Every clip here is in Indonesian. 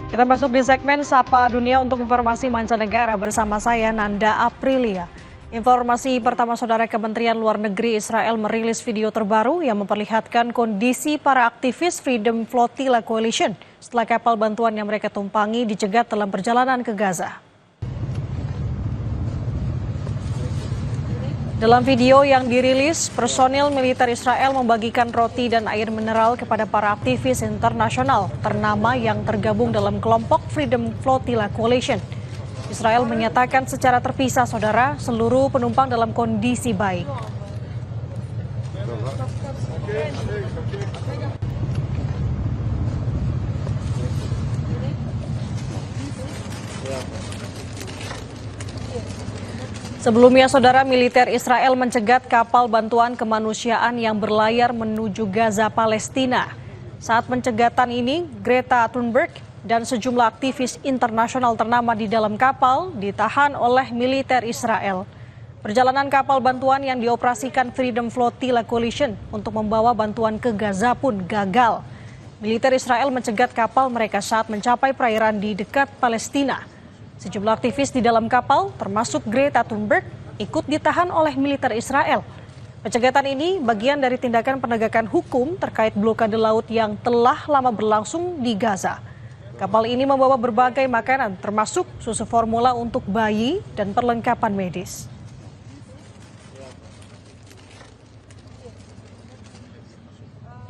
Kita masuk di segmen Sapa Dunia untuk informasi mancanegara bersama saya Nanda Aprilia. Informasi pertama saudara, Kementerian Luar Negeri Israel merilis video terbaru yang memperlihatkan kondisi para aktivis Freedom Flotilla Coalition setelah kapal bantuan yang mereka tumpangi dicegat dalam perjalanan ke Gaza. Dalam video yang dirilis, personil militer Israel membagikan roti dan air mineral kepada para aktivis internasional ternama yang tergabung dalam kelompok Freedom Flotilla Coalition. Israel menyatakan secara terpisah, saudara, seluruh penumpang dalam kondisi baik. Sebelumnya, saudara, militer Israel mencegat kapal bantuan kemanusiaan yang berlayar menuju Gaza, Palestina. Saat pencegatan ini, Greta Thunberg dan sejumlah aktivis internasional ternama di dalam kapal ditahan oleh militer Israel. Perjalanan kapal bantuan yang dioperasikan Freedom Flotilla Coalition untuk membawa bantuan ke Gaza pun gagal. Militer Israel mencegat kapal mereka saat mencapai perairan di dekat Palestina. Sejumlah aktivis di dalam kapal, termasuk Greta Thunberg, ikut ditahan oleh militer Israel. Pencegatan ini bagian dari tindakan penegakan hukum terkait blokade laut yang telah lama berlangsung di Gaza. Kapal ini membawa berbagai makanan, termasuk susu formula untuk bayi dan perlengkapan medis.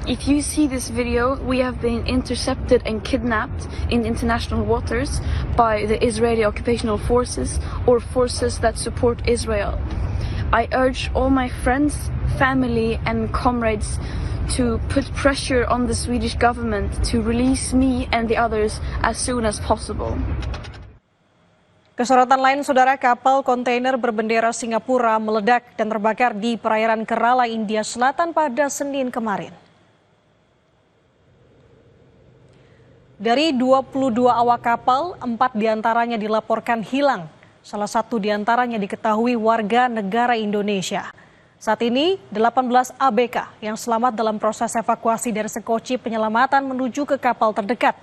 If you see this video, we have been intercepted and kidnapped in international waters by the Israeli occupational forces or forces that support Israel. I urge all my friends, family and comrades to put pressure on the Swedish government to release me and the others as soon as possible. Kesorotan lain, saudara, kapal kontainer berbendera Singapura meledak dan terbakar di perairan Kerala, India Selatan pada Senin kemarin. Dari 22 awak kapal, 4 diantaranya dilaporkan hilang. Salah satu diantaranya diketahui warga negara Indonesia. Saat ini, 18 ABK yang selamat dalam proses evakuasi dari sekoci penyelamatan menuju ke kapal terdekat.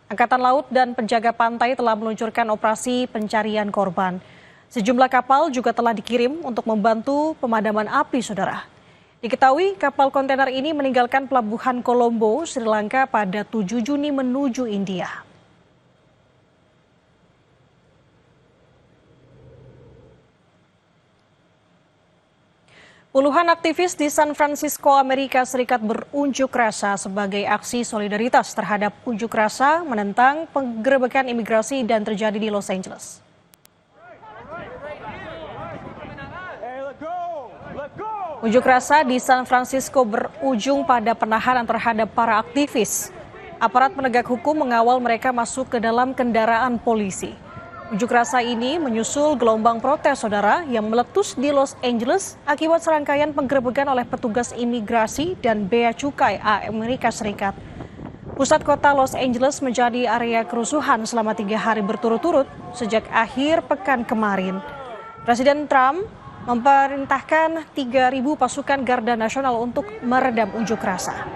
Angkatan Laut dan penjaga pantai telah meluncurkan operasi pencarian korban. Sejumlah kapal juga telah dikirim untuk membantu pemadaman api, saudara. Diketahui kapal kontainer ini meninggalkan pelabuhan Colombo, Sri Lanka pada 7 Juni menuju India. Puluhan aktivis di San Francisco, Amerika Serikat berunjuk rasa sebagai aksi solidaritas terhadap unjuk rasa menentang penggerebekan imigrasi dan terjadi di Los Angeles. Unjuk rasa di San Francisco berujung pada penahanan terhadap para aktivis. Aparat penegak hukum mengawal mereka masuk ke dalam kendaraan polisi. Unjuk rasa ini menyusul gelombang protes, saudara, yang meletus di Los Angeles akibat serangkaian penggerebekan oleh petugas imigrasi dan bea cukai Amerika Serikat. Pusat kota Los Angeles menjadi area kerusuhan selama 3 hari berturut-turut sejak akhir pekan kemarin. Presiden Trump memerintahkan 3.000 pasukan Garda Nasional untuk meredam unjuk rasa.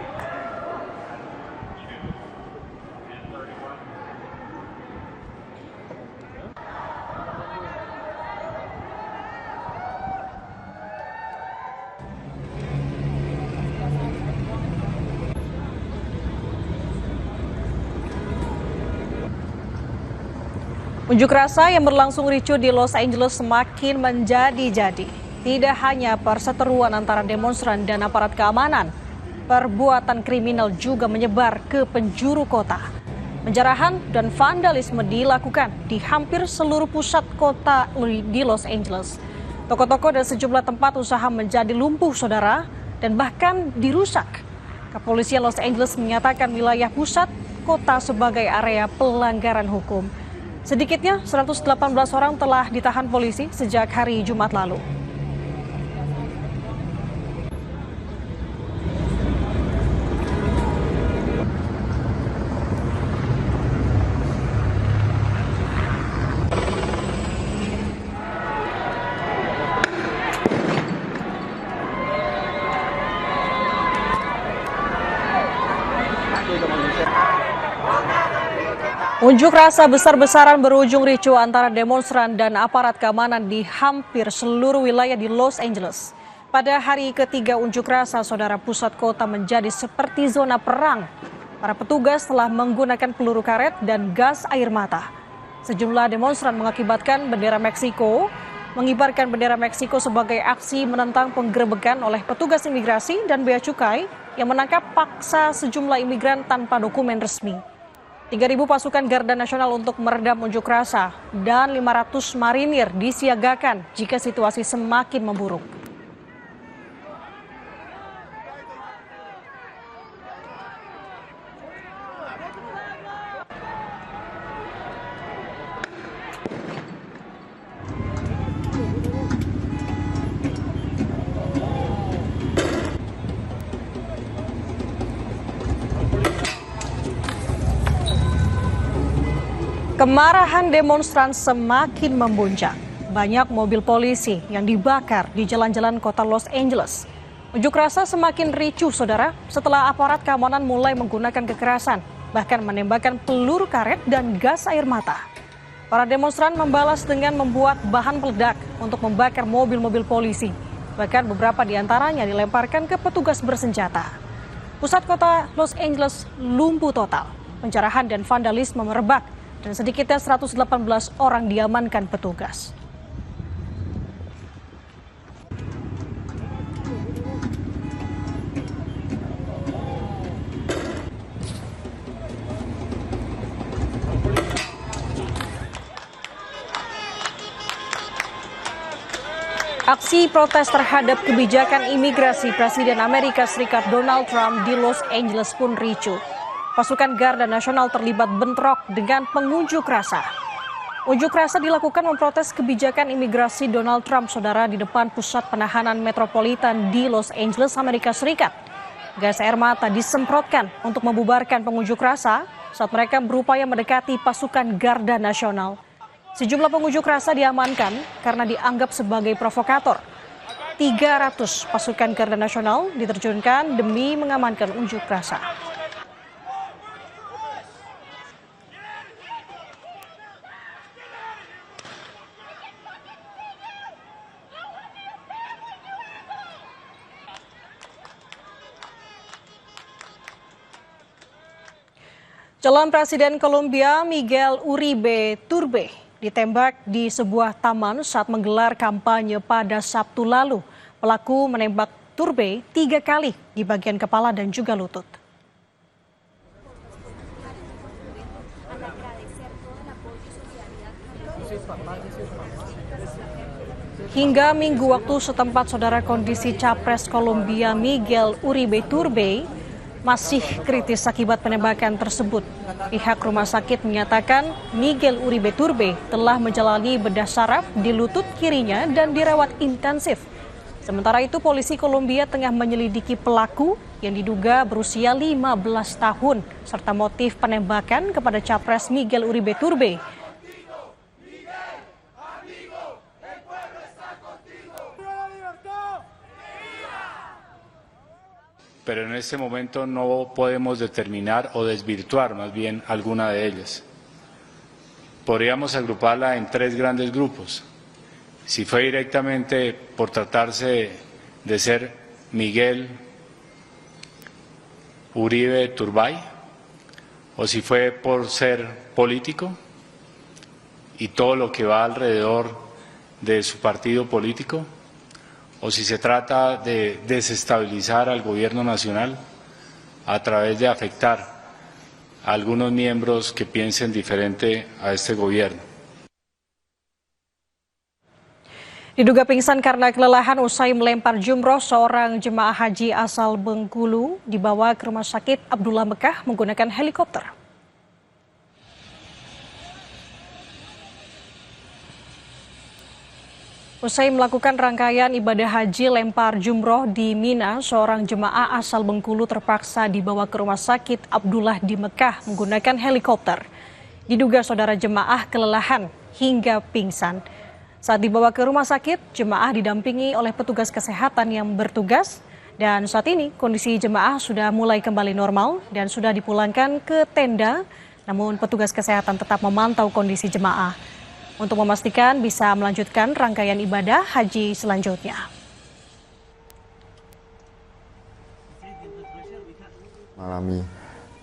Unjuk rasa yang berlangsung ricuh di Los Angeles semakin menjadi-jadi. Tidak hanya perseteruan antara demonstran dan aparat keamanan, perbuatan kriminal juga menyebar ke penjuru kota. Penjarahan dan vandalisme dilakukan di hampir seluruh pusat kota di Los Angeles. Toko-toko dan sejumlah tempat usaha menjadi lumpuh, saudara, dan bahkan dirusak. Kepolisian Los Angeles menyatakan wilayah pusat kota sebagai area pelanggaran hukum. Sedikitnya 118 orang telah ditahan polisi sejak hari Jumat lalu. Unjuk rasa besar-besaran berujung ricuh antara demonstran dan aparat keamanan di hampir seluruh wilayah di Los Angeles. Pada hari ketiga unjuk rasa, saudara, pusat kota menjadi seperti zona perang. Para petugas telah menggunakan peluru karet dan gas air mata. Sejumlah demonstran mengibarkan bendera Meksiko sebagai aksi menentang penggerebekan oleh petugas imigrasi dan bea cukai yang menangkap paksa sejumlah imigran tanpa dokumen resmi. 3.000 pasukan Garda Nasional untuk meredam unjuk rasa dan 500 marinir disiagakan jika situasi semakin memburuk. Kemarahan demonstran semakin memuncak. Banyak mobil polisi yang dibakar di jalan-jalan kota Los Angeles. Unjuk rasa semakin ricuh, saudara, setelah aparat keamanan mulai menggunakan kekerasan, bahkan menembakkan peluru karet dan gas air mata. Para demonstran membalas dengan membuat bahan peledak untuk membakar mobil-mobil polisi. Bahkan beberapa di antaranya dilemparkan ke petugas bersenjata. Pusat kota Los Angeles lumpuh total. Pencerahan dan vandalisme merebak. Dan sedikitnya 118 orang diamankan petugas. Aksi protes terhadap kebijakan imigrasi Presiden Amerika Serikat Donald Trump di Los Angeles pun ricuh. Pasukan Garda Nasional terlibat bentrok dengan pengunjuk rasa. Unjuk rasa dilakukan memprotes kebijakan imigrasi Donald Trump, saudara, di depan pusat penahanan metropolitan di Los Angeles, Amerika Serikat. Gas air mata disemprotkan untuk membubarkan pengunjuk rasa saat mereka berupaya mendekati pasukan Garda Nasional. Sejumlah pengunjuk rasa diamankan karena dianggap sebagai provokator. 300 pasukan Garda Nasional diterjunkan demi mengamankan unjuk rasa. Calon Presiden Kolombia Miguel Uribe Turbe ditembak di sebuah taman saat menggelar kampanye pada Sabtu lalu. Pelaku menembak Turbe 3 kali di bagian kepala dan juga lutut. Hingga minggu waktu setempat, saudara, kondisi Capres Kolombia Miguel Uribe Turbe masih kritis akibat penembakan tersebut. Pihak rumah sakit menyatakan Miguel Uribe Turbe telah menjalani bedah saraf di lutut kirinya dan dirawat intensif. Sementara itu, polisi Kolombia tengah menyelidiki pelaku yang diduga berusia 15 tahun serta motif penembakan kepada Capres Miguel Uribe Turbe. Pero en este momento no podemos determinar o desvirtuar más bien alguna de ellas. Podríamos agruparla en 3 grandes grupos. Si fue directamente por tratarse de ser Miguel Uribe Turbay, o si fue por ser político y todo lo que va alrededor de su partido político, o si se trata de desestabilizar al gobierno nacional a través de afectar a algunos miembros que piensen diferente a este gobierno. Diduga pingsan karena kelelahan usai melempar jumroh, seorang jemaah haji asal Bengkulu dibawa ke Rumah Sakit Abdullah Mekah menggunakan helikopter. Usai melakukan rangkaian ibadah haji lempar jumroh di Mina, seorang jemaah asal Bengkulu terpaksa dibawa ke Rumah Sakit Abdullah di Mekah menggunakan helikopter. Diduga saudara jemaah kelelahan hingga pingsan. Saat dibawa ke rumah sakit, jemaah didampingi oleh petugas kesehatan yang bertugas. Dan saat ini kondisi jemaah sudah mulai kembali normal dan sudah dipulangkan ke tenda Namun petugas kesehatan tetap memantau kondisi jemaah untuk memastikan bisa melanjutkan rangkaian ibadah haji selanjutnya. Mengalami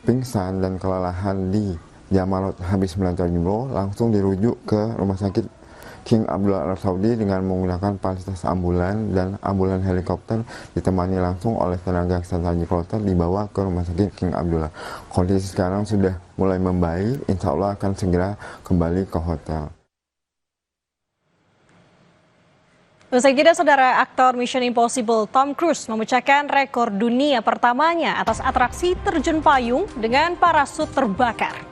pingsan dan kelelahan di Jamarat habis melancar jumroh, langsung dirujuk ke rumah sakit King Abdullah Arab Saudi dengan menggunakan fasilitas ambulan dan ambulan helikopter ditemani langsung oleh tenaga kesehatan haji kloter dibawa ke rumah sakit King Abdullah. Kondisi sekarang sudah mulai membaik, insya Allah akan segera kembali ke hotel. Usai jeda, saudara, aktor Mission Impossible Tom Cruise memecahkan rekor dunia pertamanya atas atraksi terjun payung dengan parasut terbakar.